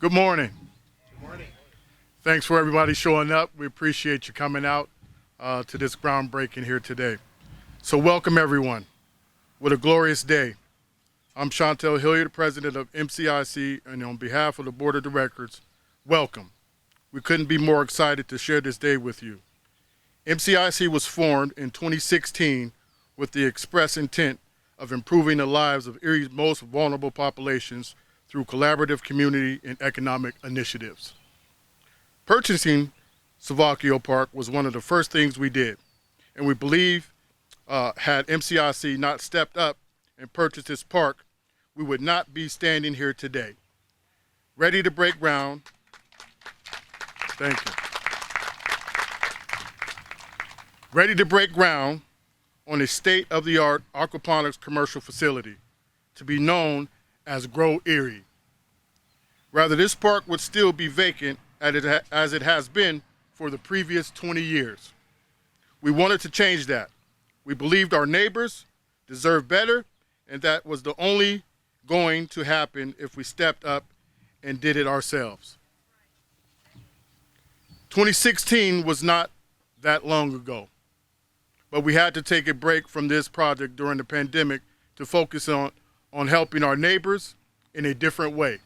Good morning. Good morning. Thanks for everybody showing up. We appreciate you coming out to this groundbreaking here today. So welcome everyone. What a glorious day. I'm Chantel Hilliard, the president of MCIC, and on behalf of the board of directors, welcome. We couldn't be more excited to share this day with you. MCIC was formed in 2016 with the express intent of improving the lives of Erie's most vulnerable populations through collaborative community and economic initiatives. Purchasing Savocchio Park was one of the first things we did, and we believe had MCIC not stepped up and purchased this park, we would not be standing here today. Ready to break ground. Thank you. Ready to break ground on a state-of-the-art aquaponics commercial facility to be known as Grow Erie. Rather, this park would still be vacant as it has been for the previous 20 years. We wanted to change that. We believed our neighbors deserved better, and that was the only going to happen if we stepped up and did it ourselves. 2016 was not that long ago, but we had to take a break from this project during the pandemic to focus on helping our neighbors in a different way.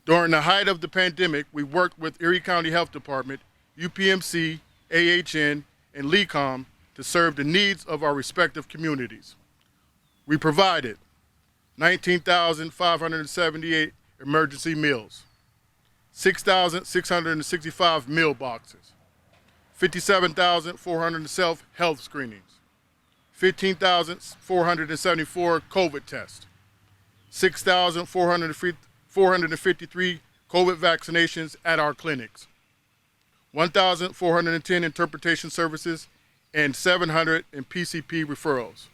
During the height of the pandemic, we worked with Erie County Health Department, UPMC, AHN, and LECOM to serve the needs of our respective communities. We provided 19,578 emergency meals, 6,665 meal boxes, 57,400 self-health screenings, 15,474 COVID tests, 6,453 COVID vaccinations at our clinics, 1,410 interpretation services, and 700 in PCP referrals.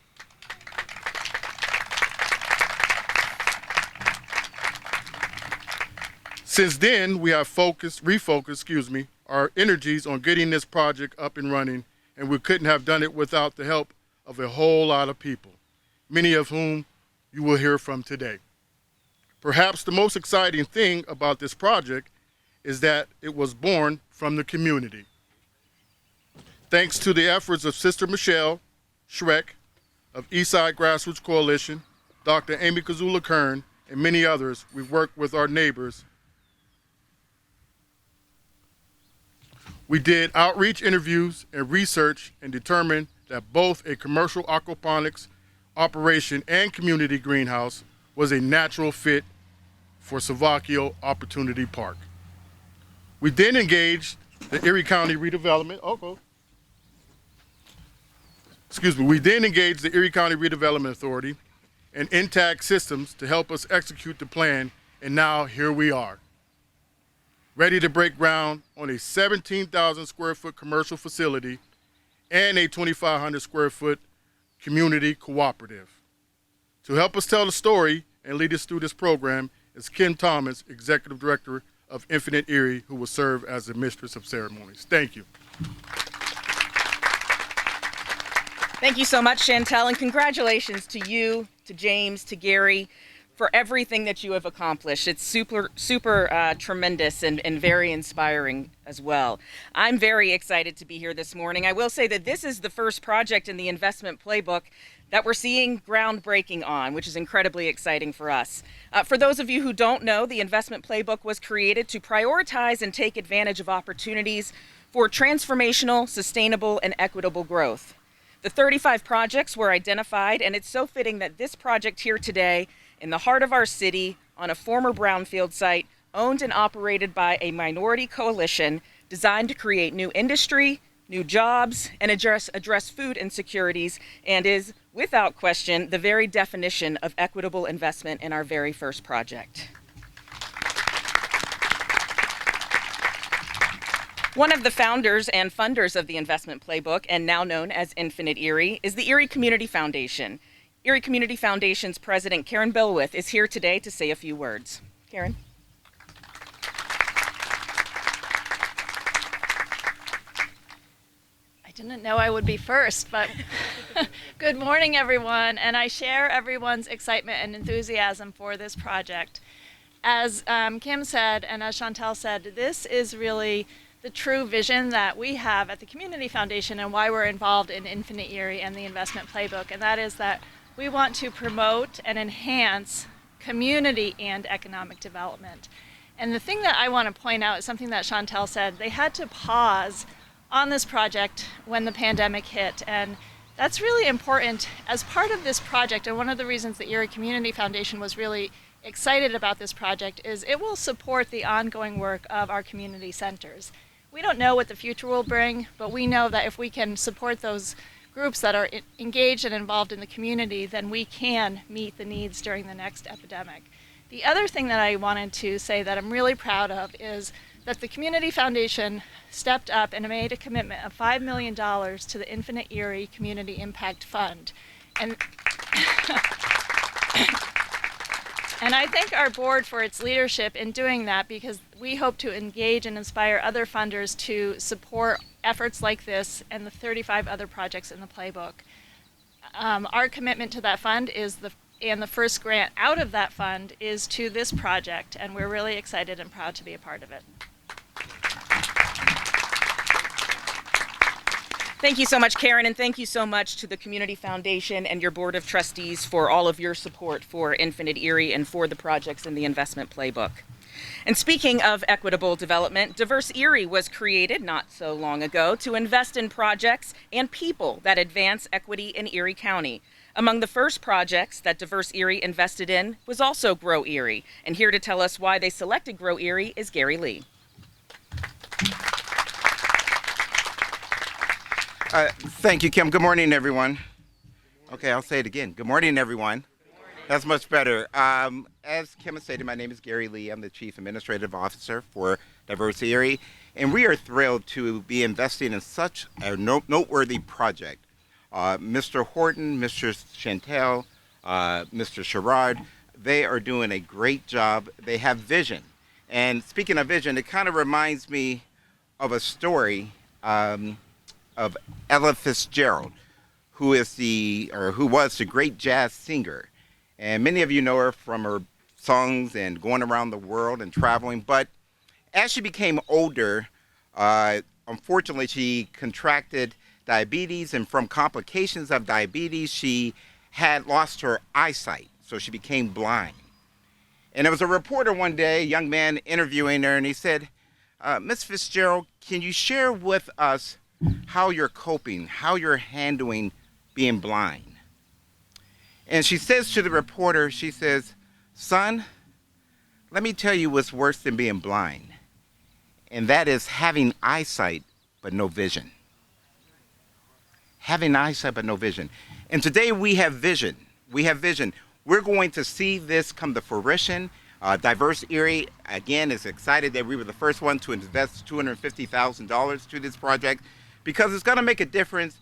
Since then, we have refocused our energies on getting this project up and running, and we couldn't have done it without the help of a whole lot of people, many of whom you will hear from today. Perhaps the most exciting thing about this project is that it was born from the community. Thanks to the efforts of Sister Michelle Schreck of Eastside Grassroots Coalition, Dr. Amy Kazula-Kern, and many others, we've worked with our neighbors. We did outreach interviews and research and determined that both a commercial aquaponics operation and community greenhouse was a natural fit for Savocchio Opportunity Park. We then engaged the Erie County Redevelopment, We then engaged the Erie County Redevelopment Authority and Intact Systems to help us execute the plan, and now here we are, ready to break ground on a 17,000 square foot commercial facility and a 2,500 square foot community cooperative. To help us tell the story and lead us through this program is Kim Thomas, Executive Director of Infinite Erie, who will serve as the Mistress of Ceremonies. Thank you. Thank you so much, Chantel, and congratulations to you, to James, to Gary, for everything that you have accomplished. It's super tremendous and very inspiring as well. I'm very excited to be here this morning. I will say that this is the first project in the investment playbook that we're seeing groundbreaking on, which is incredibly exciting for us. For those of you who don't know, the investment playbook was created to prioritize and take advantage of opportunities for transformational, sustainable, and equitable growth. The 35 projects were identified, and it's so fitting that this project here today, in the heart of our city, on a former brownfield site, owned and operated by a minority coalition designed to create new industry, new jobs, and address food insecurities, and is, without question, the very definition of equitable investment in our very first project. One of the founders and funders of the investment playbook, and now known as Infinite Erie, is the Erie Community Foundation. Erie Community Foundation's president, Karen Bilwith, is here today to say a few words. Karen. I didn't know I would be first, but good morning, everyone. And I share everyone's excitement and enthusiasm for this project. as Kim said and as Chantel said, this is really the true vision that we have at the Community Foundation and why we're involved in Infinite Erie and the investment playbook, and that is that we want to promote and enhance community and economic development. And the thing that I want to point out is something that Chantel said. They had to pause on this project when the pandemic hit, and that's really important as part of this project. And one of the reasons the Erie Community Foundation was really excited about this project is it will support the ongoing work of our community centers. We don't know what the future will bring, but we know that if we can support those groups that are engaged and involved in the community, then we can meet the needs during the next epidemic. The other thing that I wanted to say that I'm really proud of is that the Community Foundation stepped up and made a commitment of $5 million to the Infinite Erie Community Impact Fund. And And I thank our board for its leadership in doing that, because we hope to engage and inspire other funders to support efforts like this and the 35 other projects in the playbook. Our commitment to that fund is and the first grant out of that fund is to this project, and we're really excited and proud to be a part of it. Thank you so much, Karen, and thank you so much to the Community Foundation and your Board of Trustees for all of your support for Infinite Erie and for the projects in the investment playbook. And speaking of equitable development, Diverse Erie was created not so long ago to invest in projects and people that advance equity in Erie County. Among the first projects that Diverse Erie invested in was also Grow Erie. And here to tell us why they selected Grow Erie is Gary Lee. Thank you, Kim. Good morning, everyone. Okay, I'll say it again. Good morning, everyone. That's much better. As Kim has stated, my name is Gary Lee. I'm the Chief Administrative Officer for Diverse Erie, and we are thrilled to be investing in such a noteworthy project. Mr. Horton, Mr. Chantel, Mr. Sherrod, they are doing a great job. They have vision. And speaking of vision, it kind of reminds me of a story of Ella Fitzgerald, who was the great jazz singer. And many of you know her from her songs and going around the world and traveling. But as she became older, unfortunately, she contracted diabetes, and from complications of diabetes, she had lost her eyesight, so she became blind. And there was a reporter one day, a young man interviewing her, and he said, Miss Fitzgerald, can you share with us how you're coping, how you're handling being blind? And she says to the reporter, she says, son, let me tell you what's worse than being blind, and that is having eyesight but no vision. Having eyesight but no vision. And today we have vision. We have vision. We're going to see this come to fruition. Diverse Erie, again, is excited that we were the first one to invest $250,000 to this project, because it's going to make a difference,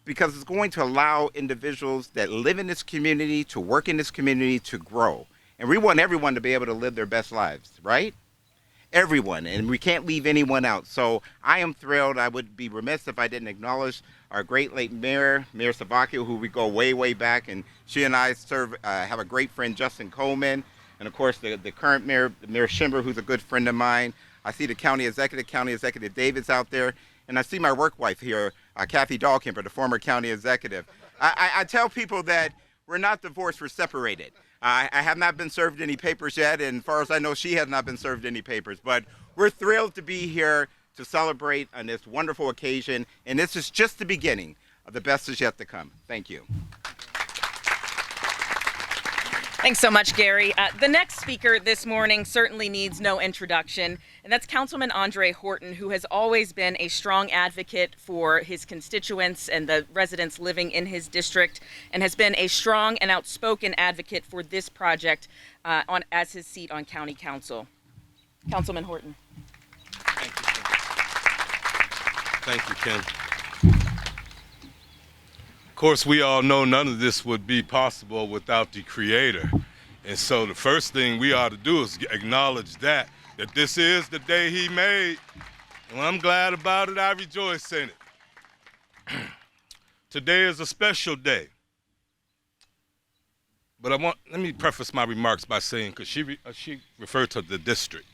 because it's going to allow individuals that live in this community, to work in this community, to grow. And we want everyone to be able to live their best lives, right? Everyone, and we can't leave anyone out. So I am thrilled. I would be remiss if I didn't acknowledge our great late mayor, Mayor Savocchio, who we go way, way back, and she and I have a great friend, Justin Coleman, and of course the current mayor, Mayor Schimber, who's a good friend of mine. I see the County Executive David's out there, and I see my work wife here, Kathy Dahlkemper, the former county executive. I tell people that we're not divorced, we're separated. I have not been served any papers yet, and as far as I know, she has not been served any papers. But we're thrilled to be here to celebrate on this wonderful occasion, and this is just the beginning. The best is yet to come. Thank you. Thanks so much, Gary. The next speaker this morning certainly needs no introduction, and that's Councilman Andre Horton, who has always been a strong advocate for his constituents and the residents living in his district, and has been a strong and outspoken advocate for this project as his seat on County Council. Councilman Horton. Thank you, Kim. Of course, we all know none of this would be possible without the Creator. And so the first thing we ought to do is acknowledge that this is the day He made. And I'm glad about it. I rejoice in it. Today is a special day. But let me preface my remarks by saying, because she referred to the district.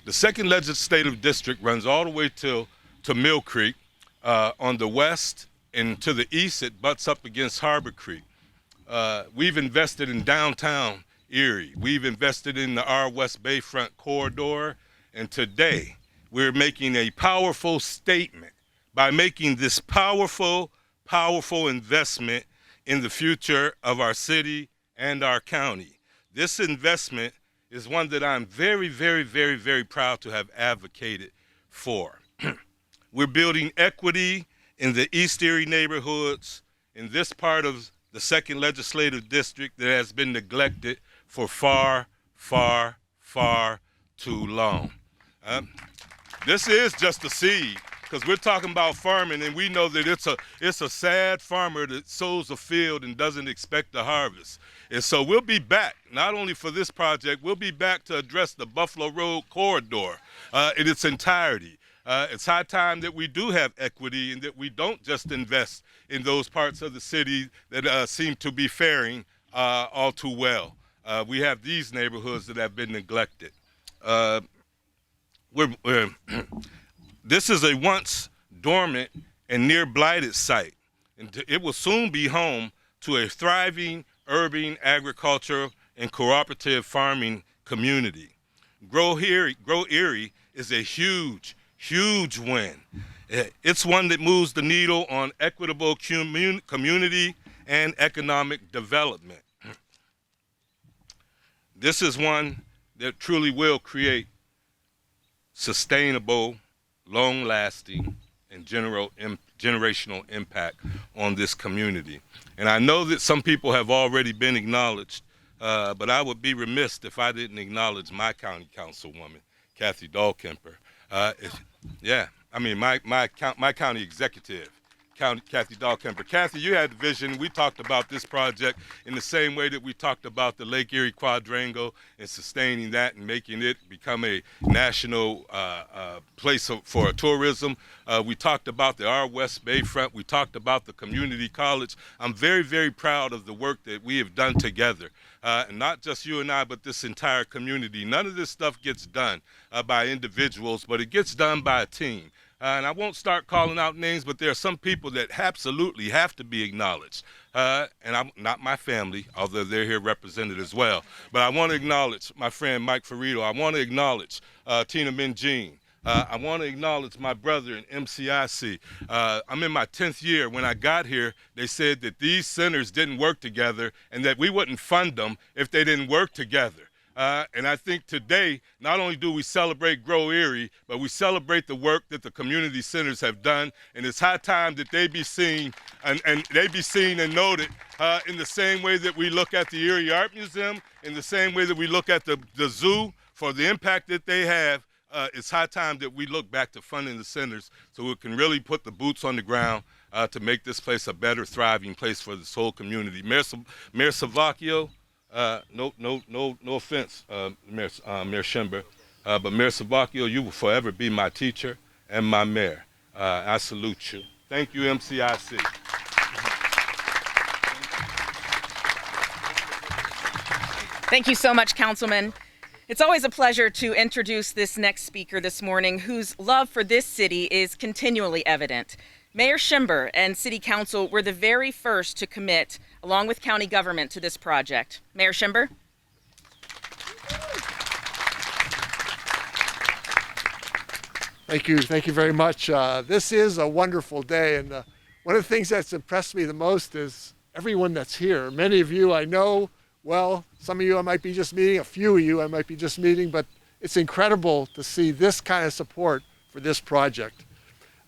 The 2nd Legislative District runs all the way to Mill Creek. On the west and to the east, it butts up against Harbor Creek. We've invested in downtown Erie. We've invested in the R West Bayfront corridor. And today, we're making a powerful statement by making this powerful investment in the future of our city and our county. This investment is one that I'm very, very, very, very proud to have advocated for. We're building equity in the East Erie neighborhoods in this part of the 2nd Legislative District that has been neglected for far, far, far too long. This is just a seed, because we're talking about farming, and we know that it's a sad farmer that sows a field and doesn't expect the harvest. And so we'll be back, not only for this project, we'll be back to address the Buffalo Road corridor in its entirety. It's high time that we do have equity and that we don't just invest in those parts of the city that seem to be faring all too well. We have these neighborhoods that have been neglected. This is a once dormant and near blighted site, and it will soon be home to a thriving urban agriculture and cooperative farming community. Grow Erie is a huge win. It's one that moves the needle on equitable community and economic development. This is one that truly will create sustainable, long-lasting, and generational impact on this community. And I know that some people have already been acknowledged, but I would be remiss if I didn't acknowledge my county councilwoman, Kathy Dahlkemper. My county executive, Kathy Dahlkemper. Kathy, you had the vision. We talked about this project in the same way that we talked about the Lake Erie Quadrangle and sustaining that and making it become a national place for tourism. We talked about the R West Bayfront. We talked about the community college. I'm very, very proud of the work that we have done together. And not just you and I, but this entire community. None of this stuff gets done by individuals, but it gets done by a team. And I won't start calling out names, but there are some people that absolutely have to be acknowledged. And I'm not my family, although they're here represented as well. But I want to acknowledge my friend Mike Ferrito. I want to acknowledge Tina Minjean. I want to acknowledge my brother in MCIC. I'm in my 10th year. When I got here, they said that these centers didn't work together and that we wouldn't fund them if they didn't work together. And I think today, not only do we celebrate Grow Erie, but we celebrate the work that the community centers have done. And it's high time that they be seen and they be seen and noted in the same way that we look at the Erie Art Museum, in the same way that we look at the zoo for the impact that they have. It's high time that we look back to funding the centers so we can really put the boots on the ground to make this place a better, thriving place for this whole community. Mayor Savocchio, no offense, Mayor Schimber, but Mayor Savocchio, you will forever be my teacher and my mayor. I salute you. Thank you, MCIC. Thank you so much, Councilman. It's always a pleasure to introduce this next speaker this morning, whose love for this city is continually evident. Mayor Schimber and City Council were the very first to commit, along with county government, to this project. Mayor Schimber? Thank you very much. This is a wonderful day, and one of the things that's impressed me the most is everyone that's here. Many of you I know well, some of you I might be just meeting, a few of you I might be just meeting, but it's incredible to see this kind of support for this project.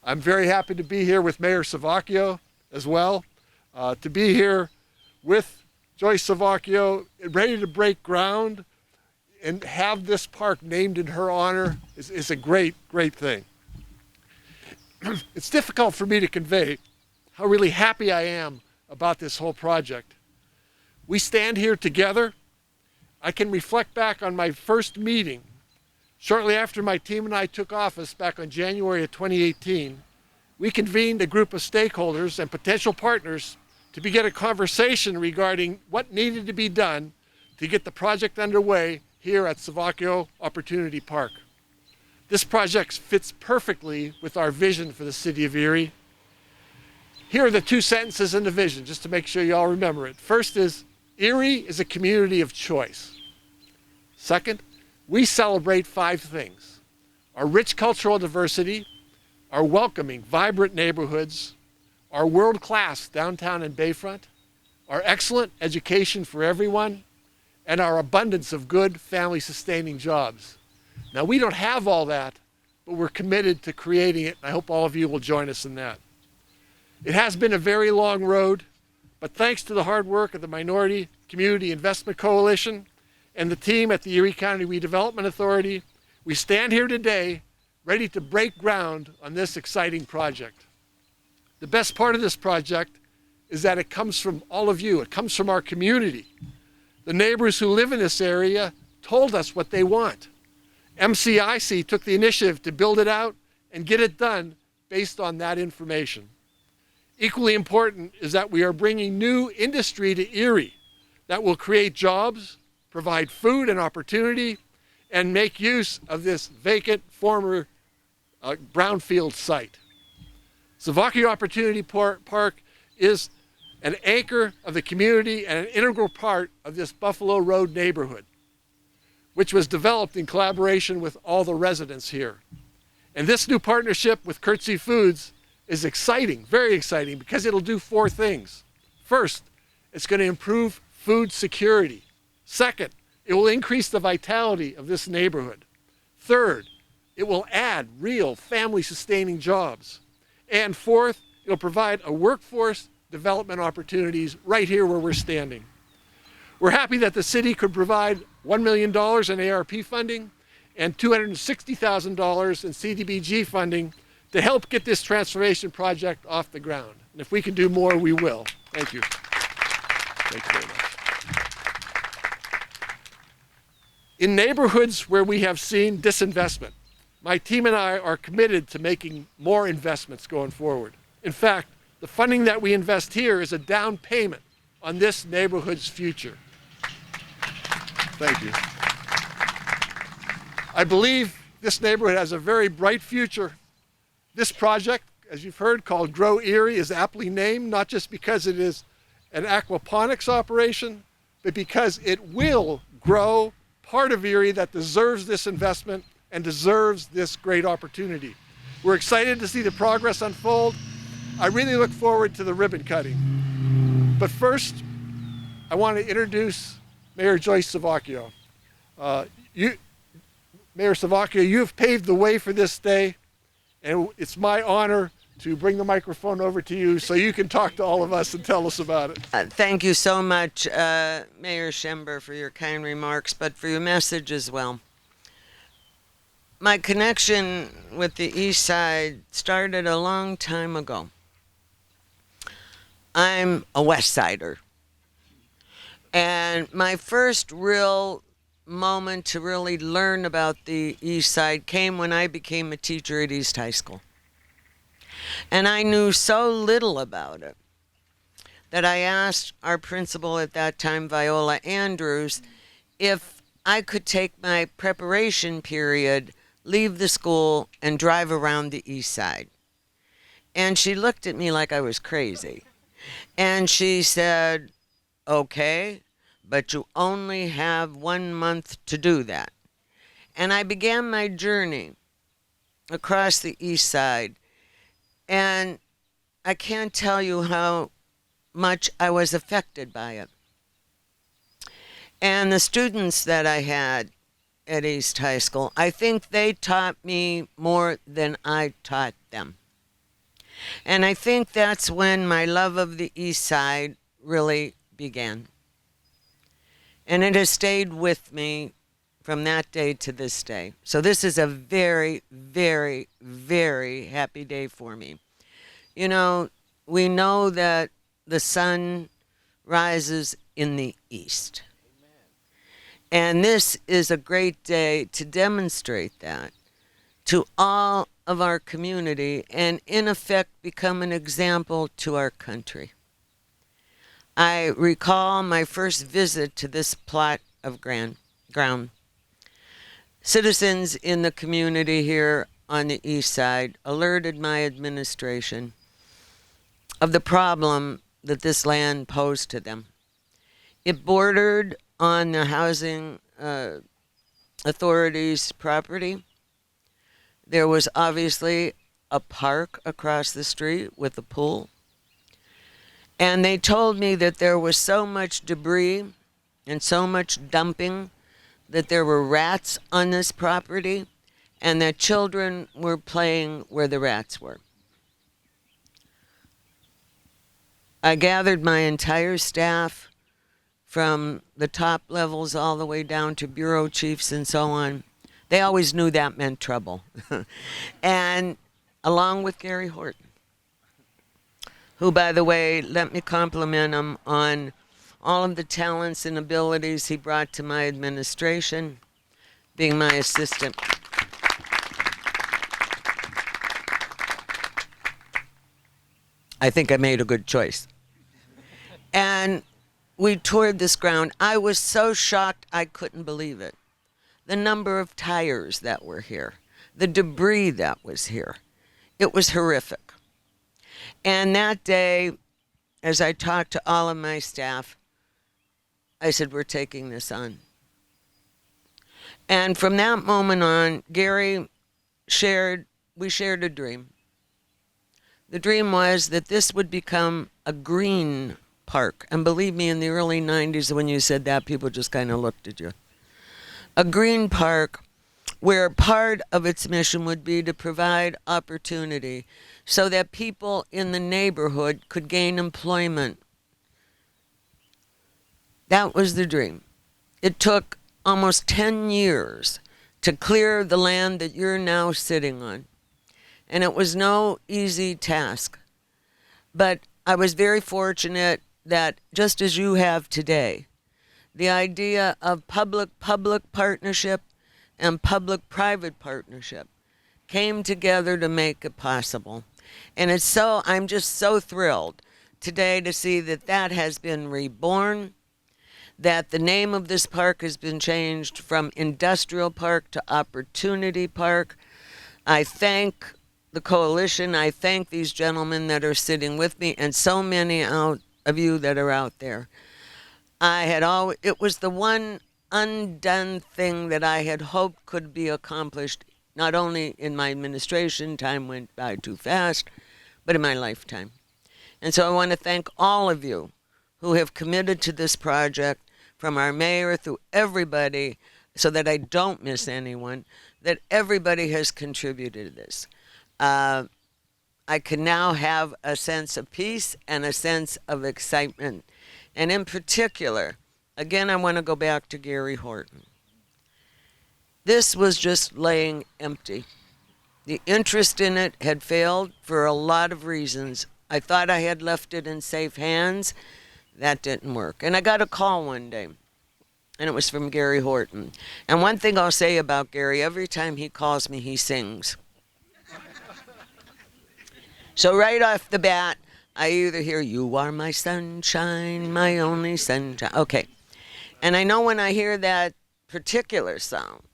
I'm very happy to be here with Mayor Savocchio as well, to be here with Joyce Savocchio, ready to break ground and have this park named in her honor is a great thing. It's difficult for me to convey how really happy I am about this whole project. We stand here together. I can reflect back on my first meeting. Shortly after my team and I took office back on January of 2018, we convened a group of stakeholders and potential partners to begin a conversation regarding what needed to be done to get the project underway here at Savocchio Opportunity Park. This project fits perfectly with our vision for the city of Erie. Here are the two sentences in the vision, just to make sure you all remember it. First is, Erie is a community of choice. Second, we celebrate 5 things: our rich cultural diversity, our welcoming, vibrant neighborhoods, our world-class downtown and bayfront, our excellent education for everyone, and our abundance of good family-sustaining jobs. Now, we don't have all that, but we're committed to creating it, and I hope all of you will join us in that. It has been a very long road, but thanks to the hard work of the Minority Community Investment Coalition and the team at the Erie County Redevelopment Authority, we stand here today ready to break ground on this exciting project. The best part of this project is that it comes from all of you. It comes from our community. The neighbors who live in this area told us what they want. MCIC took the initiative to build it out and get it done based on that information. Equally important is that we are bringing new industry to Erie that will create jobs, provide food and opportunity, and make use of this vacant former brownfield site. Savocchio Opportunity Park is an anchor of the community and an integral part of this Buffalo Road neighborhood, which was developed in collaboration with all the residents here. And this new partnership with Curtsy Foods is exciting, very exciting, because it'll do 4 things. First, it's going to improve food security. Second, it will increase the vitality of this neighborhood. Third, it will add real family-sustaining jobs. And fourth, it'll provide a workforce development opportunities right here where we're standing. We're happy that the city could provide $1 million in ARP funding and $260,000 in CDBG funding to help get this transformation project off the ground. And if we can do more, we will. Thank you. Thank you very much. In neighborhoods where we have seen disinvestment, my team and I are committed to making more investments going forward. In fact, the funding that we invest here is a down payment on this neighborhood's future. Thank you. I believe this neighborhood has a very bright future. This project, as you've heard, called Grow Erie, is aptly named, not just because it is an aquaponics operation, but because it will grow part of Erie that deserves this investment and deserves this great opportunity. We're excited to see the progress unfold. I really look forward to the ribbon cutting. But first, I want to introduce Mayor Joyce Savocchio. Mayor Savocchio, you have paved the way for this day, and it's my honor to bring the microphone over to you so you can talk to all of us and tell us about it. Thank you so much, Mayor Schember, for your kind remarks, but for your message as well. My connection with the East Side started a long time ago. I'm a West Sider. And my first real moment to really learn about the East Side came when I became a teacher at East High School. And I knew so little about it that I asked our principal at that time, Viola Andrews, if I could take my preparation period, leave the school, and drive around the East Side. And she looked at me like I was crazy. And she said, okay, but you only have 1 month to do that. And I began my journey across the East Side. And I can't tell you how much I was affected by it. And the students that I had at East High School, I think they taught me more than I taught them. And I think that's when my love of the East Side really began. And it has stayed with me from that day to this day. So this is a very, very, very happy day for me. You know, we know that the sun rises in the east. And this is a great day to demonstrate that to all of our community and in effect become an example to our country. I recall my first visit to this plot of ground. Citizens in the community here on the east side alerted my administration of the problem that this land posed to them. It bordered on the housing authorities' property. There was obviously a park across the street with a pool. And they told me that there was so much debris and so much dumping that there were rats on this property and that children were playing where the rats were. I gathered my entire staff from the top levels all the way down to bureau chiefs and so on. They always knew that meant trouble. And along with Gary Horton, who, by the way, let me compliment him on all of the talents and abilities he brought to my administration, being my assistant. I think I made a good choice. And we toured this ground. I was so shocked I couldn't believe it. The number of tires that were here, the debris that was here. It was horrific. And that day, as I talked to all of my staff, I said, we're taking this on. And from that moment on, Gary we shared a dream. The dream was that this would become a green park. And believe me, in the early 90s, when you said that, people just kind of looked at you. A green park where part of its mission would be to provide opportunity so that people in the neighborhood could gain employment. That was the dream. It took almost 10 years to clear the land that you're now sitting on. And it was no easy task. But I was very fortunate that, just as you have today, the idea of public-public partnership and public-private partnership came together to make it possible. And I'm just so thrilled today to see that that has been reborn, that the name of this park has been changed from Industrial Park to Opportunity Park. I thank the coalition. I thank these gentlemen that are sitting with me and so many of you that are out there. It was the one undone thing that I had hoped could be accomplished, not only in my administration, time went by too fast, but in my lifetime. And so I want to thank all of you who have committed to this project, from our mayor through everybody, so that I don't miss anyone, that everybody has contributed to this. I can now have a sense of peace and a sense of excitement. And in particular, again, I want to go back to Gary Horton. This was just laying empty. The interest in it had failed for a lot of reasons. I thought I had left it in safe hands. That didn't work. And I got a call one day, and it was from Gary Horton. And one thing I'll say about Gary, every time he calls me, he sings. So right off the bat, I either hear, "You are my sunshine, my only sunshine." Okay. And I know when I hear that particular song,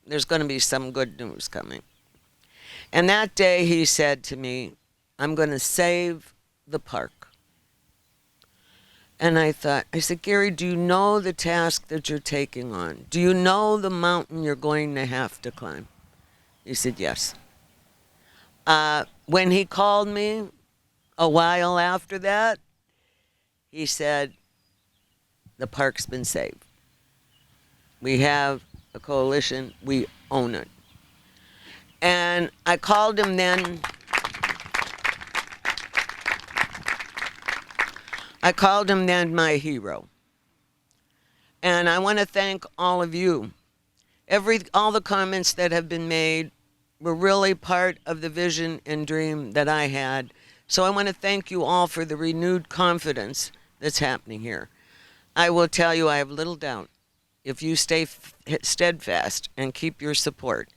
there's going to be some good news coming. And that day he said to me, "I'm going to save the park." And I said, "Gary, do you know the task that you're taking on? Do you know the mountain you're going to have to climb?" He said, "Yes." When he called me a while after that, he said, "The park's been saved. We have a coalition. We own it." And I called him then. I called him then my hero. And I want to thank all of you. All the comments that have been made were really part of the vision and dream that I had. So I want to thank you all for the renewed confidence that's happening here. I will tell you, I have little doubt, if you stay steadfast and keep your support,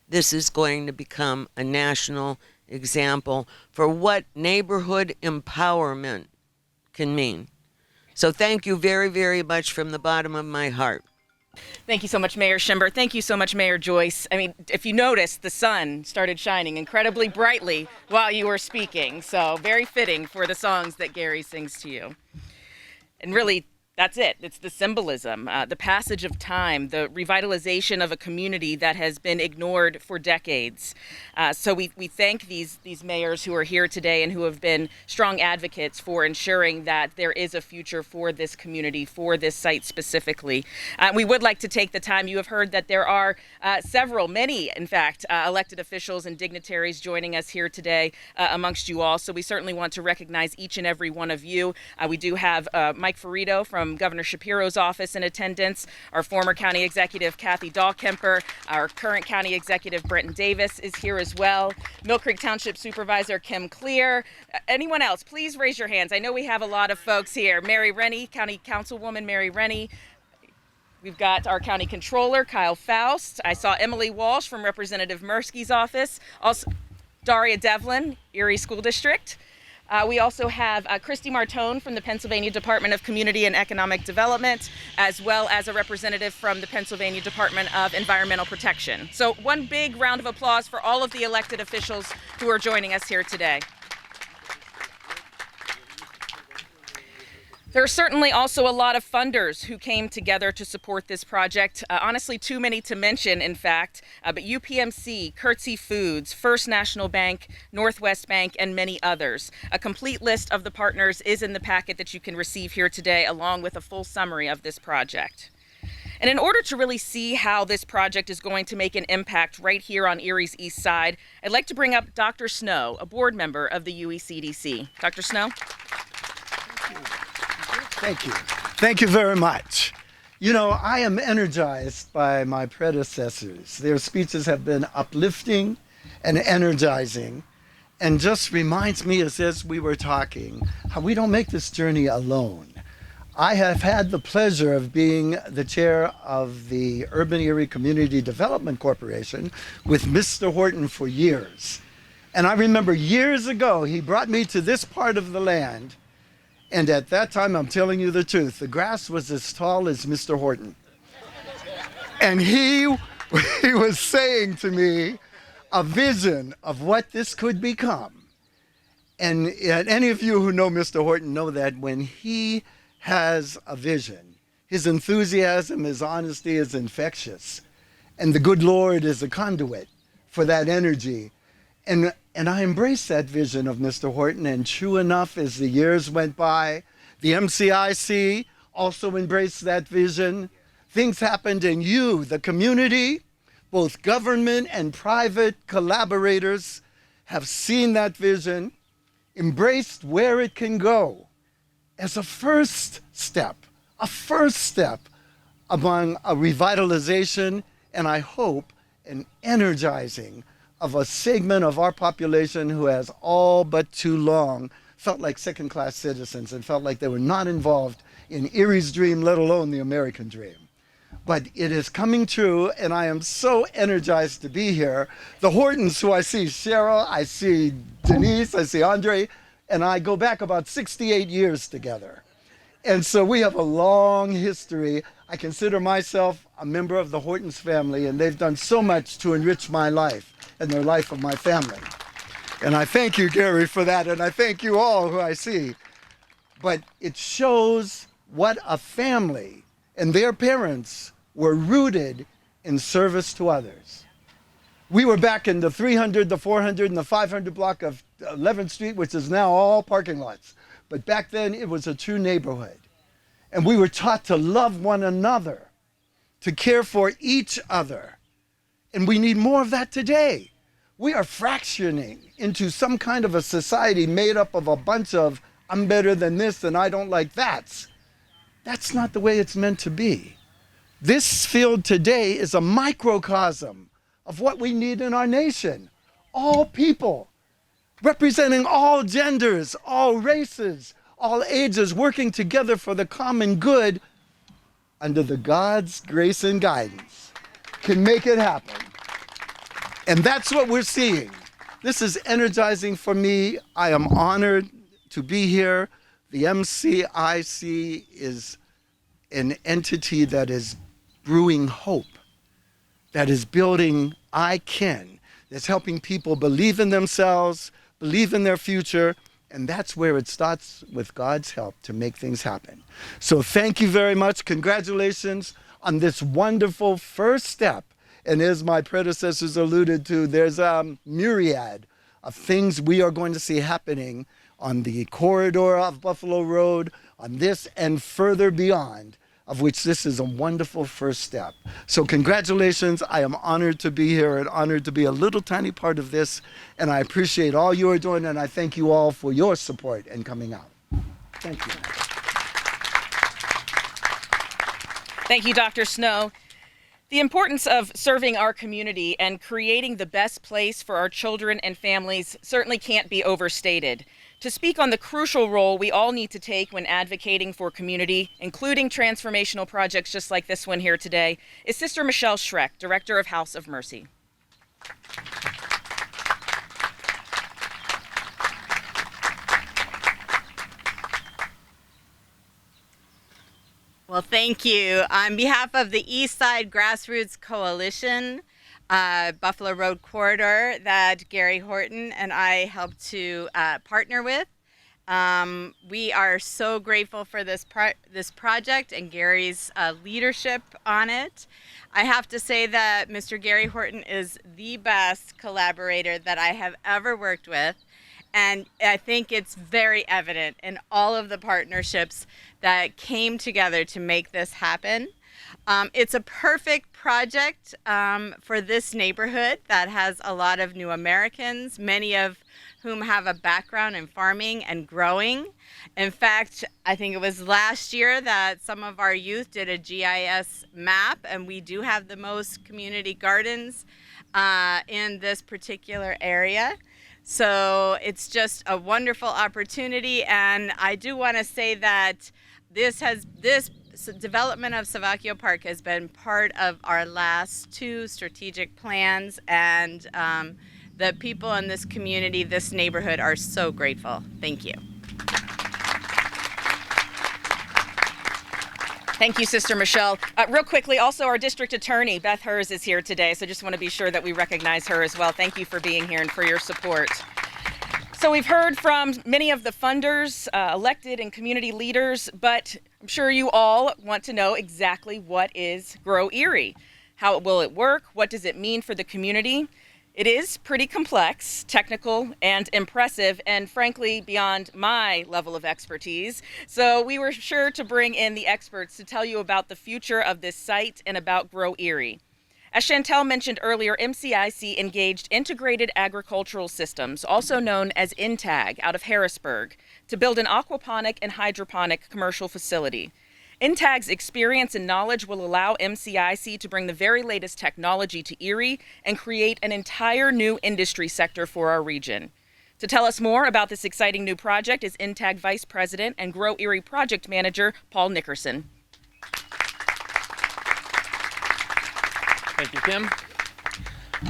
this is going to become a national example for what neighborhood empowerment can mean. So thank you very, very much from the bottom of my heart. Thank you so much, Mayor Schimber. Thank you so much, Mayor Joyce. I mean, if you noticed, the sun started shining incredibly brightly while you were speaking. So very fitting for the songs that Gary sings to you. And really, that's it. It's the symbolism, the passage of time, the revitalization of a community that has been ignored for decades. So we thank these mayors who are here today and who have been strong advocates for ensuring that there is a future for this community, for this site specifically. We would like to take the time. You have heard that there are many, in fact, elected officials and dignitaries joining us here today amongst you all. So we certainly want to recognize each and every one of you. We do have Mike Ferrito from Governor Shapiro's office in attendance, our former county executive Kathy Dahlkemper, our current county executive Brenton Davis is here as well, Mill Creek Township Supervisor Kim Clear. Anyone else, please raise your hands. I know we have a lot of folks here. Mary Rennie, County Councilwoman Mary Rennie. We've got our county controller Kyle Faust. I saw Emily Walsh from Representative Mirsky's office. Also Daria Devlin, Erie School District. We also have Christy Martone from the Pennsylvania Department of Community and Economic Development, as well as a representative from the Pennsylvania Department of Environmental Protection. So one big round of applause for all of the elected officials who are joining us here today. There are certainly also a lot of funders who came together to support this project. Honestly, too many to mention, in fact, but UPMC, Curtsy Foods, First National Bank, Northwest Bank, and many others. A complete list of the partners is in the packet that you can receive here today, along with a full summary of this project. And in order to really see how this project is going to make an impact right here on Erie's East Side, I'd like to bring up Dr. Snow, a board member of the UECDC. Dr. Snow? Thank you. Thank you very much. You know, I am energized by my predecessors. Their speeches have been uplifting and energizing, and just reminds me, as we were talking, how we don't make this journey alone. I have had the pleasure of being the chair of the Urban Erie Community Development Corporation with Mr. Horton for years. And I remember years ago, he brought me to this part of the land. And at that time, I'm telling you the truth, the grass was as tall as Mr. Horton. And he was saying to me a vision of what this could become. And any of you who know Mr. Horton know that when he has a vision, his enthusiasm, his honesty is infectious. And the good Lord is a conduit for that energy. And I embraced that vision of Mr. Horton, and true enough, as the years went by, the MCIC also embraced that vision. Things happened, and you, the community, both government and private collaborators, have seen that vision, embraced where it can go as a first step among a revitalization, and I hope an energizing of a segment of our population who has all but too long felt like second-class citizens and felt like they were not involved in Erie's dream, let alone the American dream. But it is coming true, and I am so energized to be here. The Hortons, who I see Cheryl, I see Denise, I see Andre, and I go back about 68 years together. And so we have a long history. I consider myself a member of the Hortons family, and they've done so much to enrich my life and the life of my family. And I thank you, Gary, for that, and I thank you all who I see. But it shows what a family and their parents were rooted in service to others. We were back in the 300, the 400, and the 500 block of 11th Street, which is now all parking lots. But back then, it was a true neighborhood. And we were taught to love one another, to care for each other. And we need more of that today. We are fractioning into some kind of a society made up of a bunch of, I'm better than this and I don't like that. That's not the way it's meant to be. This field today is a microcosm of what we need in our nation. All people, representing all genders, all races, all ages, working together for the common good under the God's grace and guidance can make it happen. And that's what we're seeing. This is energizing for me. I am honored to be here. The MCIC is an entity that is brewing hope, that is building I Can, that's helping people believe in themselves, believe in their future, and that's where it starts with God's help to make things happen. So thank you very much. Congratulations on this wonderful first step. And as my predecessors alluded to, there's a myriad of things we are going to see happening on the corridor of Buffalo Road, on this and further beyond, of which this is a wonderful first step. So congratulations. I am honored to be here and honored to be a little tiny part of this. And I appreciate all you are doing, and I thank you all for your support and coming out. Thank you. Thank you, Dr. Snow. The importance of serving our community and creating the best place for our children and families certainly can't be overstated. To speak on the crucial role we all need to take when advocating for community, including transformational projects just like this one here today, is Sister Michelle Schreck, Director of House of Mercy. Well, thank you. On behalf of the East Side Grassroots Coalition, Buffalo Road Corridor, that Gary Horton and I helped to partner with, we are so grateful for this project and Gary's leadership on it. I have to say that Mr. Gary Horton is the best collaborator that I have ever worked with. And I think it's very evident in all of the partnerships that came together to make this happen. It's a perfect project for this neighborhood that has a lot of new Americans, many of whom have a background in farming and growing. In fact, I think it was last year that some of our youth did a GIS map, and we do have the most community gardens in this particular area. So it's just a wonderful opportunity, and I do want to say that this development of Savocchio Park has been part of our last 2 strategic plans, and the people in this community, this neighborhood, are so grateful. Thank you. Thank you, Sister Michelle. Real quickly, also our district attorney, Beth Hers, is here today, so just want to be sure that we recognize her as well. Thank you for being here and for your support. So we've heard from many of the funders, elected and community leaders, but I'm sure you all want to know exactly what is Grow Erie. How will it work? What does it mean for the community? It is pretty complex, technical, and impressive, and frankly, beyond my level of expertise. So we were sure to bring in the experts to tell you about the future of this site and about Grow Erie. As Chantel mentioned earlier, MCIC engaged Integrated Agricultural Systems, also known as INTAG, out of Harrisburg, to build an aquaponic and hydroponic commercial facility. INTAG's experience and knowledge will allow MCIC to bring the very latest technology to Erie and create an entire new industry sector for our region. To tell us more about this exciting new project is INTAG Vice President and Grow Erie Project Manager, Paul Nickerson. Thank you, Kim.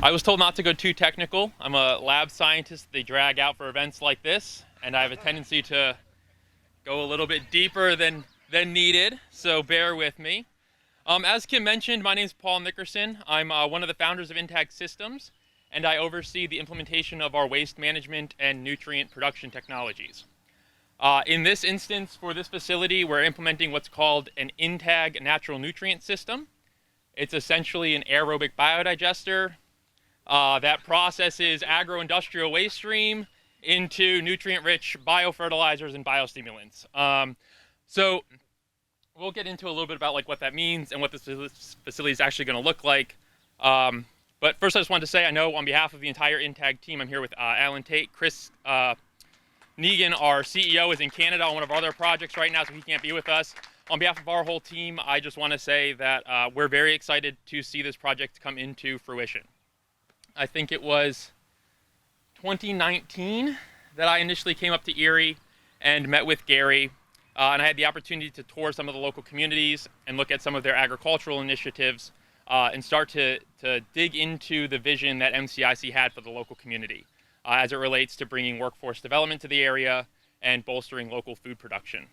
I was told not to go too technical. I'm a lab scientist they drag out for events like this, and I have a tendency to go a little bit deeper than needed, so bear with me. As Kim mentioned, my name is Paul Nickerson. I'm one of the founders of INTAG Systems, and I oversee the implementation of our waste management and nutrient production technologies. In this instance, for this facility, we're implementing what's called an INTAG natural nutrient system. It's essentially an aerobic biodigester that processes agro-industrial waste stream into nutrient-rich biofertilizers and biostimulants. So we'll get into a little bit about what that means and what this facility is actually going to look like. But first, I just wanted to say, I know on behalf of the entire INTAG team, I'm here with Alan Tate. Chris Negan, our CEO, is in Canada on one of our other projects right now, so he can't be with us. On behalf of our whole team, I just want to say that we're very excited to see this project come into fruition. I think it was 2019 that I initially came up to Erie and met with Gary. And I had the opportunity to tour some of the local communities and look at some of their agricultural initiatives and start to dig into the vision that MCIC had for the local community as it relates to bringing workforce development to the area and bolstering local food production.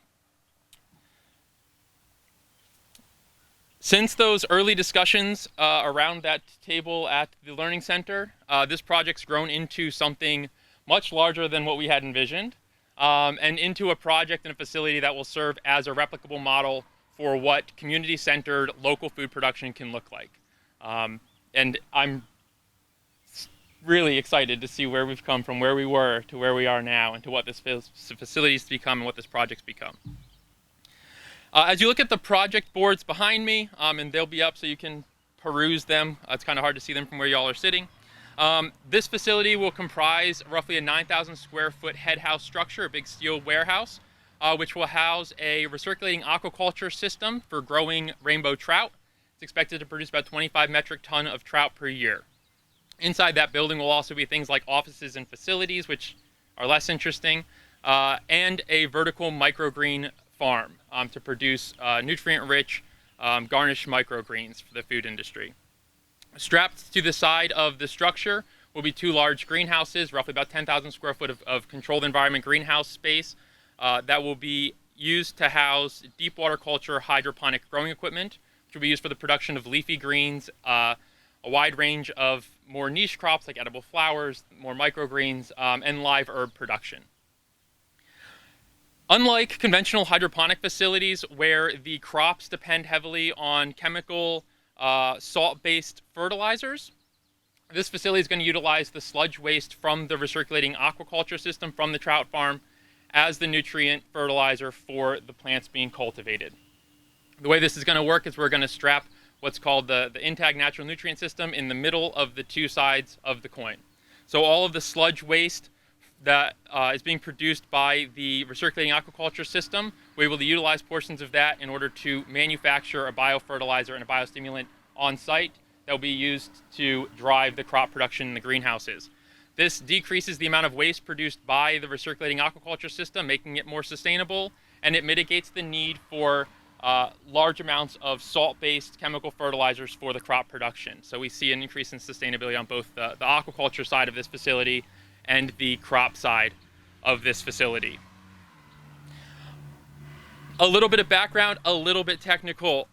Since those early discussions around that table at the Learning Center, this project's grown into something much larger than what we had envisioned, and into a project and a facility that will serve as a replicable model for what community-centered local food production can look like. And I'm really excited to see where we've come from where we were to where we are now and to what this facility's become and what this project's become. As you look at the project boards behind me, and they'll be up so you can peruse them. It's kind of hard to see them from where y'all are sitting. This facility will comprise roughly a 9,000 square foot head house structure, a big steel warehouse, which will house a recirculating aquaculture system for growing rainbow trout. It's expected to produce about 25 metric ton of trout per year. Inside that building will also be things like offices and facilities, which are less interesting, and a vertical microgreen farm to produce nutrient-rich garnished microgreens for the food industry. Strapped to the side of the structure will be two large greenhouses, roughly about 10,000 square foot of controlled environment greenhouse space that will be used to house deep water culture hydroponic growing equipment, which will be used for the production of leafy greens, a wide range of more niche crops like edible flowers, more microgreens, and live herb production. Unlike conventional hydroponic facilities where the crops depend heavily on chemical salt-based fertilizers, this facility is going to utilize the sludge waste from the recirculating aquaculture system from the trout farm as the nutrient fertilizer for the plants being cultivated. The way this is going to work is we're going to strap what's called the INTAG natural nutrient system in the middle of the two sides of the coin. So all of the sludge waste that is being produced by the recirculating aquaculture system, we're able to utilize portions of that in order to manufacture a biofertilizer and a biostimulant on site that will be used to drive the crop production in the greenhouses. This decreases the amount of waste produced by the recirculating aquaculture system, making it more sustainable, and it mitigates the need for large amounts of salt-based chemical fertilizers for the crop production. So we see an increase in sustainability on both the aquaculture side of this facility and the crop side of this facility. A little bit of background, a little bit technical.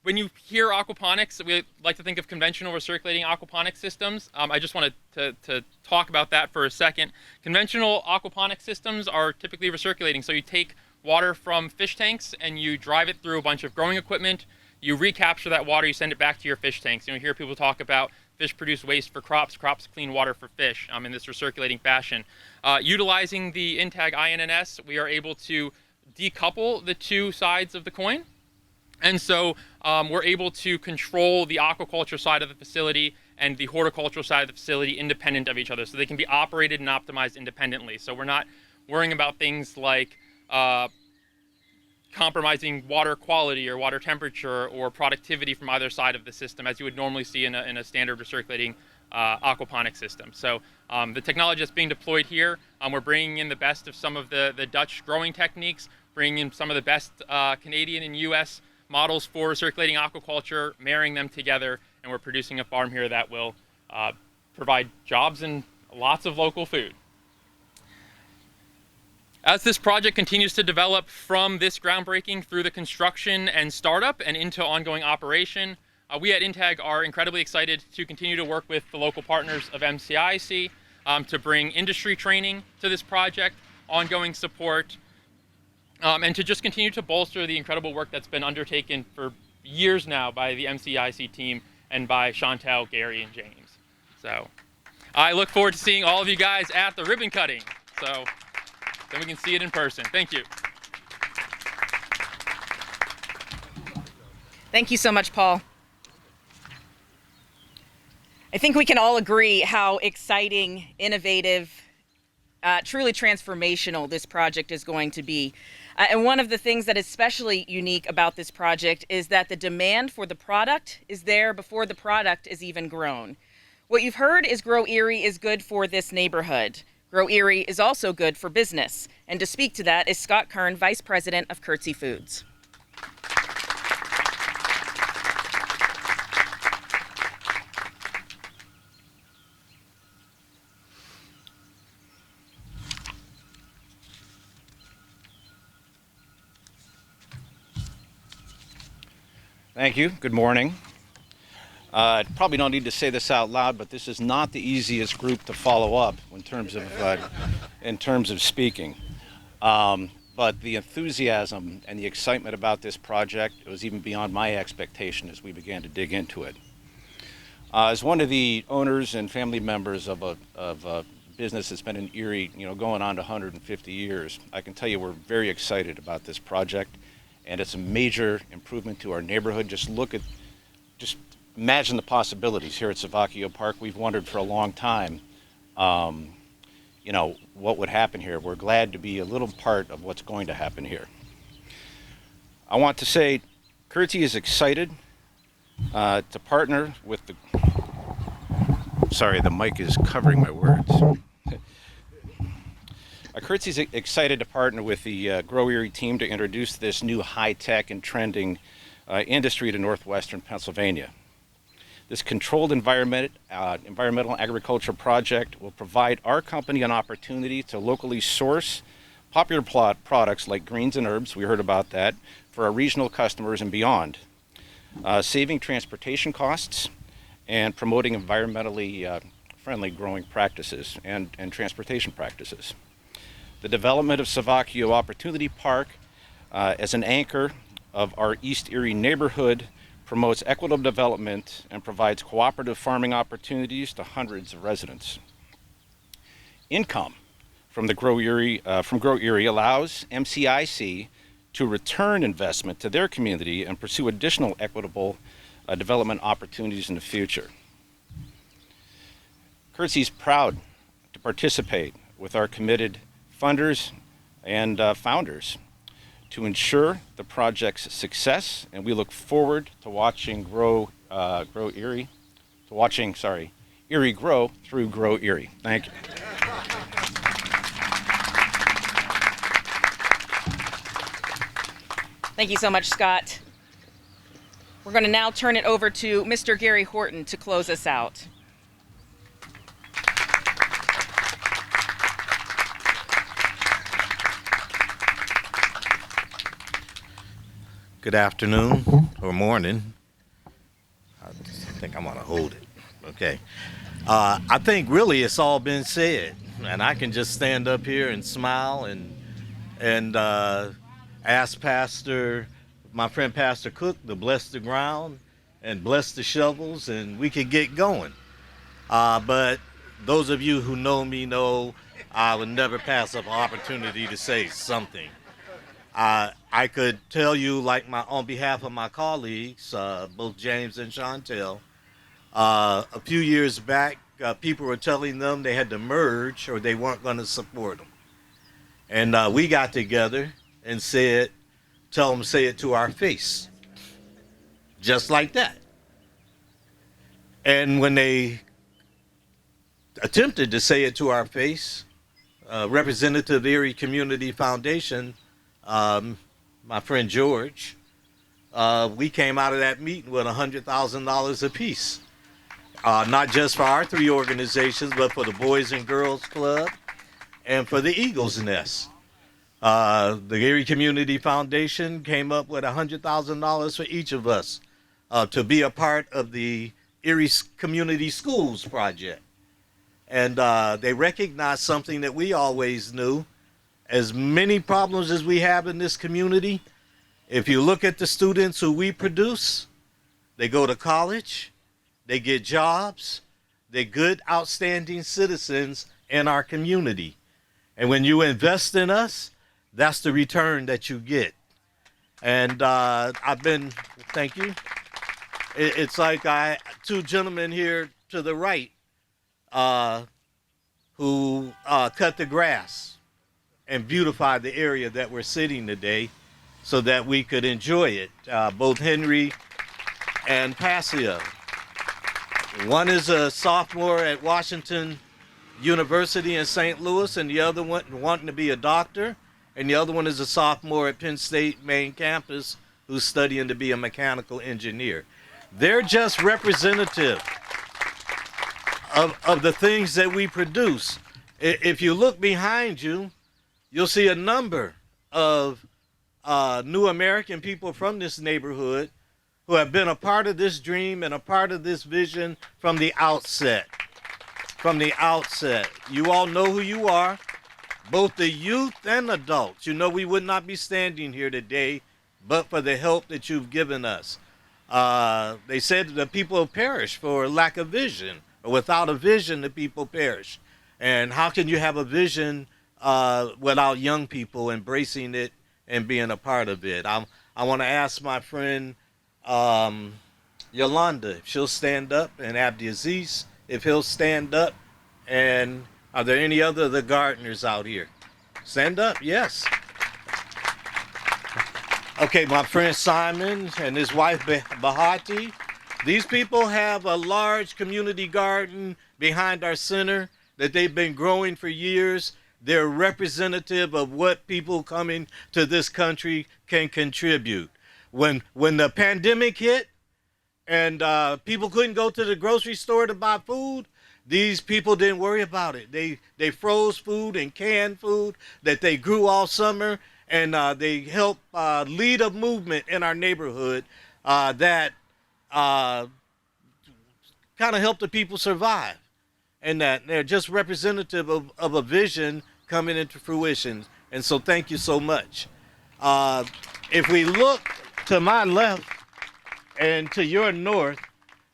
When you hear aquaponics, we like to think of conventional recirculating aquaponics systems. I just wanted to talk about that for a second. Conventional aquaponics systems are typically recirculating. So you take water from fish tanks and you drive it through a bunch of growing equipment. You recapture that water, you send it back to your fish tanks. You hear people talk about fish produce waste for crops, crops clean water for fish in this recirculating fashion. Utilizing the INTAG INNS, we are able to decouple the two sides of the coin. And so we're able to control the aquaculture side of the facility and the horticultural side of the facility independent of each other. So they can be operated and optimized independently. So we're not worrying about things like compromising water quality or water temperature or productivity from either side of the system as you would normally see in a standard recirculating aquaponic system. So the technology that's being deployed here, we're bringing in the best of some of the Dutch growing techniques, bringing in some of the best Canadian and US models for recirculating aquaculture, marrying them together, and we're producing a farm here that will provide jobs and lots of local food. As this project continues to develop from this groundbreaking through the construction and startup and into ongoing operation, we at INTAG are incredibly excited to continue to work with the local partners of MCIC to bring industry training to this project, ongoing support, and to just continue to bolster the incredible work that's been undertaken for years now by the MCIC team and by Chantel, Gary, and James. So I look forward to seeing all of you guys at the ribbon cutting. So then we can see it in person. Thank you. Thank you so much, Paul. I think we can all agree how exciting, innovative, truly transformational this project is going to be. And one of the things that is especially unique about this project is that the demand for the product is there before the product is even grown. What you've heard is Grow Erie is good for this neighborhood. Grow Erie is also good for business. And to speak to that is Scott Kern, Vice President of Curtsy Foods. Thank you. Good morning. Probably don't need to say this out loud, but this is not the easiest group to follow up in terms of speaking. But the enthusiasm and the excitement about this project, it was even beyond my expectation as we began to dig into it. As one of the owners and family members of a business that's been in Erie, going on to 150 years, I can tell you we're very excited about this project, and it's a major improvement to our neighborhood. Just imagine the possibilities here at Savocchio Park. We've wondered for a long time, what would happen here. We're glad to be a little part of what's going to happen here. I want to say Curtsy is excited to partner with the... Sorry, the mic is covering my words. Curtsy's excited to partner with the Grow Erie team to introduce this new high-tech and trending industry to northwestern Pennsylvania. This controlled environmental agriculture project will provide our company an opportunity to locally source popular products like greens and herbs, we heard about that, for our regional customers and beyond, saving transportation costs and promoting environmentally friendly growing practices and transportation practices. The development of Savocchio Opportunity Park as an anchor of our East Erie neighborhood promotes equitable development and provides cooperative farming opportunities to hundreds of residents. Income from Grow Erie allows MCIC to return investment to their community and pursue additional equitable development opportunities in the future. Curtsy's proud to participate with our committed funders and founders to ensure the project's success, and we look forward to watching Erie grow through Grow Erie. Thank you. Thank you so much, Scott. We're going to now turn it over to Mr. Gary Horton to close us out. Good afternoon or morning. I think I'm gonna hold it. Okay. I think really it's all been said, and I can just stand up here and smile and ask my friend Pastor Cook to bless the ground and bless the shovels, and we could get going. But those of you who know me know I would never pass up an opportunity to say something. I could tell you, on behalf of my colleagues, both James and Chantel, a few years back, people were telling them they had to merge or they weren't going to support them. And we got together and tell them, say it to our face. Just like that. And when they attempted to say it to our face, Representative of the Erie Community Foundation, my friend George, we came out of that meeting with $100,000 apiece. Not just for our three organizations, but for the Boys and Girls Club and for the Eagles Nest. The Erie Community Foundation came up with $100,000 for each of us to be a part of the Erie Community Schools project. And they recognized something that we always knew. As many problems as we have in this community, if you look at the students who we produce, they go to college, they get jobs, they're good, outstanding citizens in our community. And when you invest in us, that's the return that you get. And thank you. It's like two gentlemen here to the right who cut the grass and beautify the area that we're sitting today so that we could enjoy it, both Henry and Passia. One is a sophomore at Washington University in St. Louis, and the other one wanting to be a doctor, and the other one is a sophomore at Penn State main campus who's studying to be a mechanical engineer. They're just representative of the things that we produce. If you look behind you, you'll see a number of new American people from this neighborhood who have been a part of this dream and a part of this vision from the outset. From the outset. You all know who you are, both the youth and adults. You know we would not be standing here today but for the help that you've given us. They said the people perish for lack of vision, or without a vision, the people perish. And how can you have a vision without young people embracing it and being a part of it? I want to ask my friend Yolanda if she'll stand up, and Abdiaziz if he'll stand up. And are there any other of the gardeners out here? Stand up, yes. Okay, my friend Simon and his wife Bahati. These people have a large community garden behind our center that they've been growing for years. They're representative of what people coming to this country can contribute. When the pandemic hit and people couldn't go to the grocery store to buy food, these people didn't worry about it. They froze food and canned food that they grew all summer, and they helped lead a movement in our neighborhood that kind of helped the people survive. And that they're just representative of a vision coming into fruition. And so thank you so much. If we look to my left and to your north,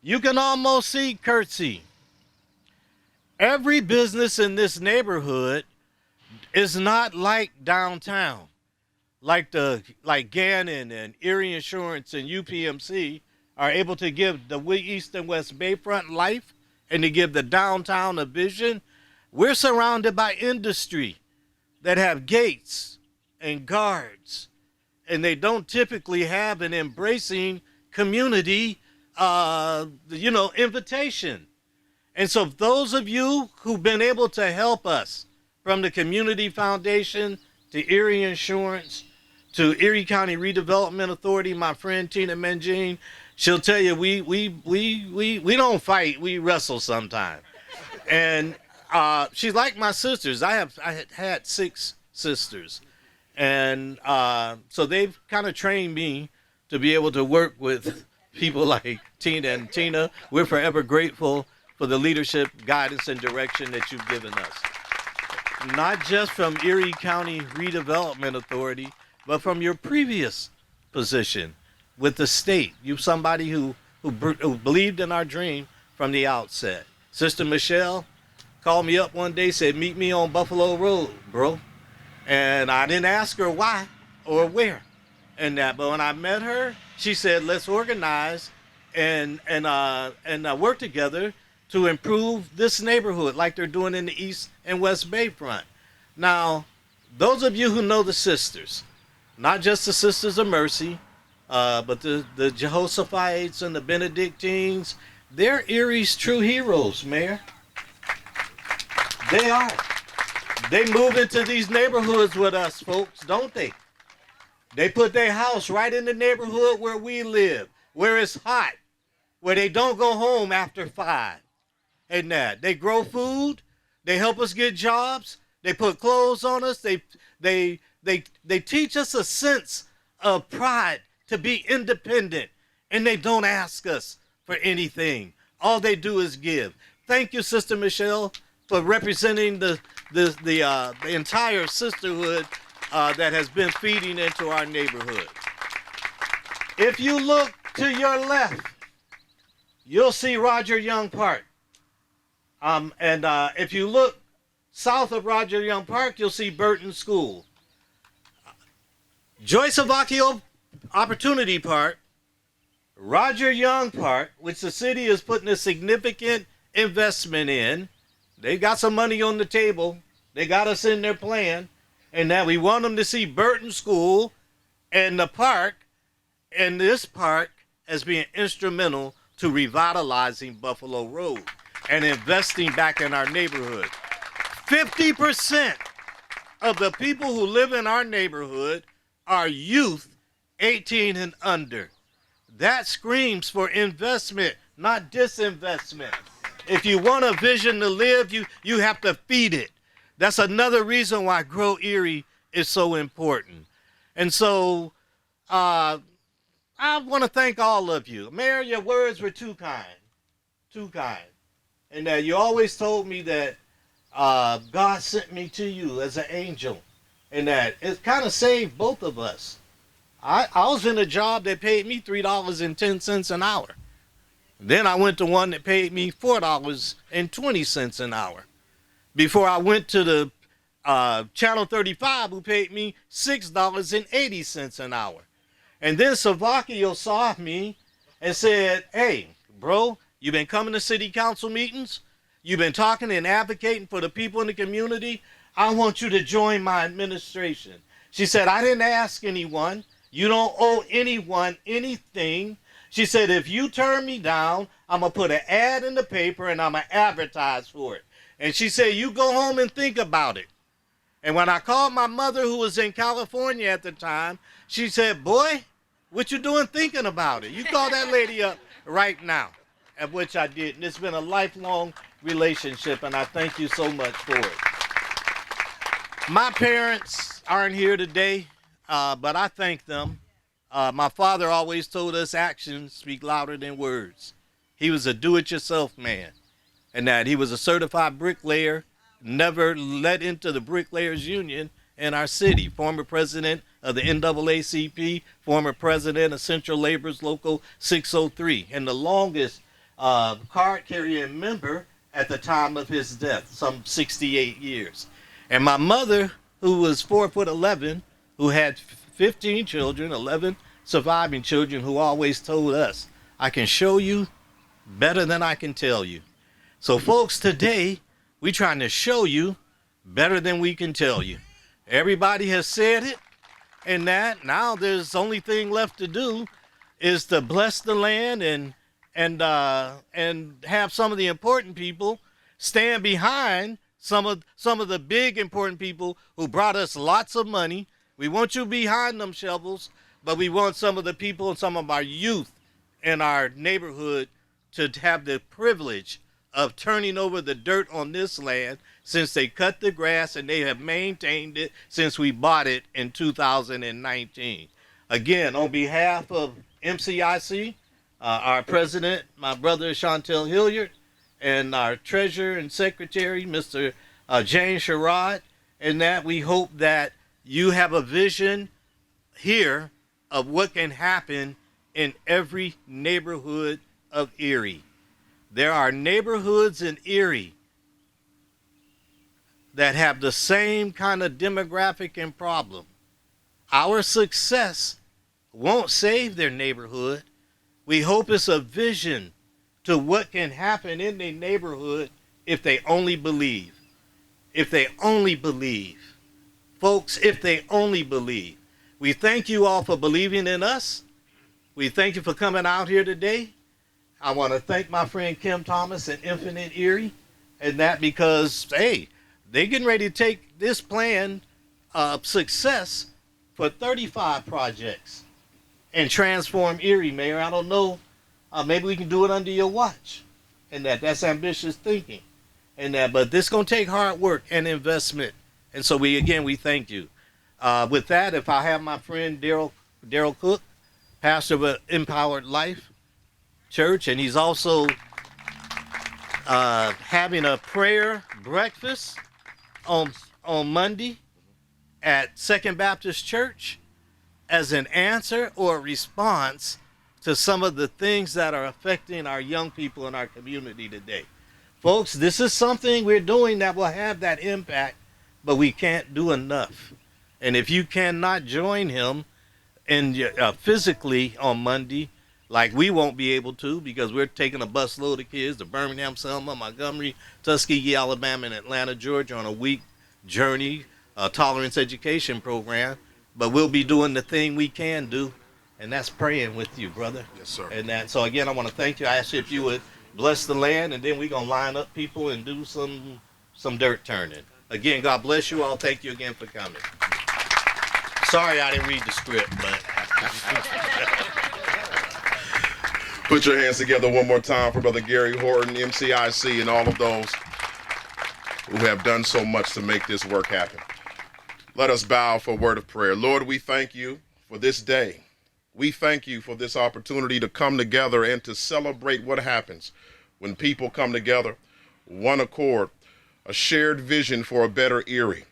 you can almost see Curtsy. Every business in this neighborhood is not like downtown. Like Gannon and Erie Insurance and UPMC are able to give the East and West Bayfront life and to give the downtown a vision. We're surrounded by industry that have gates and guards, and they don't typically have an embracing community, invitation. And so those of you who've been able to help us, from the Community Foundation to Erie Insurance to Erie County Redevelopment Authority, my friend Tina Mangine, she'll tell you we don't fight, we wrestle sometimes. And she's like my sisters. I had 6 sisters. And so they've kind of trained me to be able to work with people like Tina. And Tina, we're forever grateful for the leadership, guidance, and direction that you've given us. Not just from Erie County Redevelopment Authority, but from your previous position with the state. You're somebody who believed in our dream from the outset. Sister Michelle called me up one day, said, meet me on Buffalo Road, bro. And I didn't ask her why or where. But when I met her, she said, let's organize and work together to improve this neighborhood like they're doing in the East and West Bayfront. Now, those of you who know the sisters, not just the Sisters of Mercy, but the Jehoshaphites and the Benedictines, they're Erie's true heroes, Mayor. They are. They move into these neighborhoods with us, folks, don't they? They put their house right in the neighborhood where we live, where it's hot, where they don't go home after 5. And that they grow food, they help us get jobs, they put clothes on us, they teach us a sense of pride to be independent, and they don't ask us for anything. All they do is give. Thank you, Sister Michelle, for representing the entire sisterhood that has been feeding into our neighborhood. If you look to your left, you'll see Roger Young Park. If you look south of Roger Young Park, you'll see Burton School. Savocchio Opportunity Park, Roger Young Park, which the city is putting a significant investment in. They got some money on the table. They got us in their plan. And now we want them to see Burton School and the park, and this park as being instrumental to revitalizing Buffalo Road and investing back in our neighborhood. 50% of the people who live in our neighborhood are youth 18 and under. That screams for investment, not disinvestment. If you want a vision to live, you have to feed it. That's another reason why Grow Erie is so important. And so I want to thank all of you. Mayor, your words were too kind. Too kind. And that you always told me that God sent me to you as an angel. And that it kind of saved both of us. I was in a job that paid me $3.10 an hour. Then I went to one that paid me $4.20 an hour. Before I went to the Channel 35, who paid me $6.80 an hour. And then Savocchio saw me and said, hey, bro, you've been coming to city council meetings? You've been talking and advocating for the people in the community? I want you to join my administration. She said, I didn't ask anyone. You don't owe anyone anything. She said, if you turn me down, I'm going to put an ad in the paper and I'm going to advertise for it. And she said, you go home and think about it. And when I called my mother, who was in California at the time, she said, boy, what you doing thinking about it? You call that lady up right now, at which I did. And it's been a lifelong relationship, and I thank you so much for it. My parents aren't here today, but I thank them. My father always told us actions speak louder than words. He was a do-it-yourself man, and that he was a certified bricklayer, never let into the Bricklayers Union in our city, former president of the NAACP, former president of Central Labor's Local 603, and the longest card-carrying member at the time of his death, some 68 years. And my mother, who was 4'11", who had 15 children, 11 surviving children, who always told us, I can show you better than I can tell you. So folks, today, we're trying to show you better than we can tell you. Everybody has said it, and that now there's the only thing left to do is to bless the land and have some of the important people stand behind some of the big important people who brought us lots of money. We want you behind them shovels, but we want some of the people and some of our youth in our neighborhood to have the privilege of turning over the dirt on this land, since they cut the grass and they have maintained it since we bought it in 2019. Again, on behalf of MCIC, our president, my brother Chantel Hilliard, and our treasurer and secretary, Mr. James Sherrod, and that we hope that you have a vision here of what can happen in every neighborhood of Erie. There are neighborhoods in Erie that have the same kind of demographic and problem. Our success won't save their neighborhood. We hope it's a vision to what can happen in their neighborhood if they only believe. If they only believe. Folks, if they only believe. We thank you all for believing in us. We thank you for coming out here today. I want to thank my friend Kim Thomas and Infinite Erie, and that because, hey, they're getting ready to take this plan of success for 35 projects and transform Erie, Mayor. I don't know, maybe we can do it under your watch, and that's ambitious thinking, and but this is going to take hard work and investment, and so we thank you. With that, if I have my friend Daryl Cook, pastor of Empowered Life Church, and he's also having a prayer breakfast on Monday at Second Baptist Church as an answer or a response to some of the things that are affecting our young people in our community today. Folks, this is something we're doing that will have that impact, but we can't do enough. And if you cannot join him physically on Monday, like we won't be able to, because we're taking a busload of kids to Birmingham, Selma, Montgomery, Tuskegee, Alabama, and Atlanta, Georgia on a week journey, tolerance education program. But we'll be doing the thing we can do, and that's praying with you, brother. Yes, sir. And so again, I want to thank you. I ask you if you would bless the land, and then we're going to line up people and do some dirt turning. Again, God bless you all. Thank you again for coming. Sorry I didn't read the script, but... Put your hands together one more time for Brother Gary Horton, MCIC, and all of those who have done so much to make this work happen. Let us bow for a word of prayer. Lord, we thank you for this day. We thank you for this opportunity to come together and to celebrate what happens when people come together, one accord, a shared vision for a better Erie.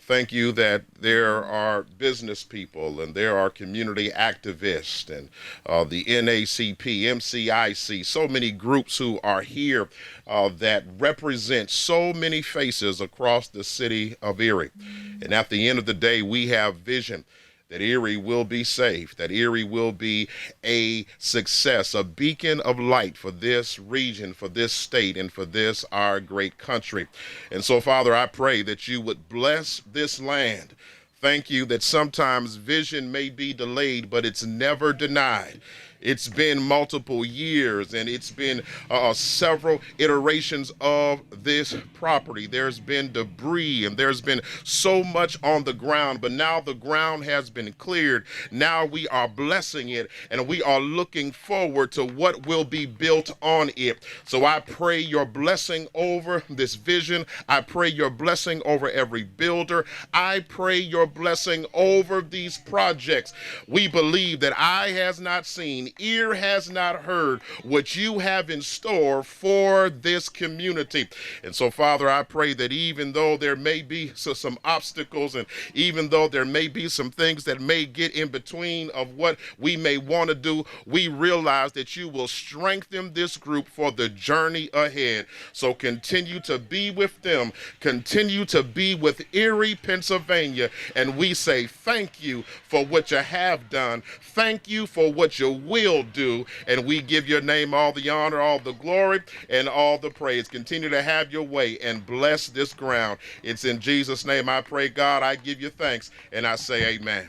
Thank you that there are business people and there are community activists and the NACP, MCIC, so many groups who are here that represent so many faces across the city of Erie. And at the end of the day, we have vision that Erie will be safe, that Erie will be a success, a beacon of light for this region, for this state, and for this, our great country. And so, Father, I pray that you would bless this land. Thank you that sometimes vision may be delayed, but it's never denied. It's been multiple years, and it's been several iterations of this property. There's been debris, and there's been so much on the ground, but now the ground has been cleared. Now we are blessing it, and we are looking forward to what will be built on it. So I pray your blessing over this vision. I pray your blessing over every builder. I pray your blessing over these projects. We believe that eye has not seen, ear has not heard what you have in store for this community. And so, Father, I pray that even though there may be some obstacles, and even though there may be some things that may get in between of what we may want to do, we realize that you will strengthen this group for the journey ahead. So continue to be with them, continue to be with Erie, Pennsylvania, and we say thank you for what you have done. Thank you for what you will do, and we give your name all the honor, all the glory, and all the praise. Continue to have your way and bless this ground. It's in Jesus' name I pray, God. I give you thanks, and I say amen.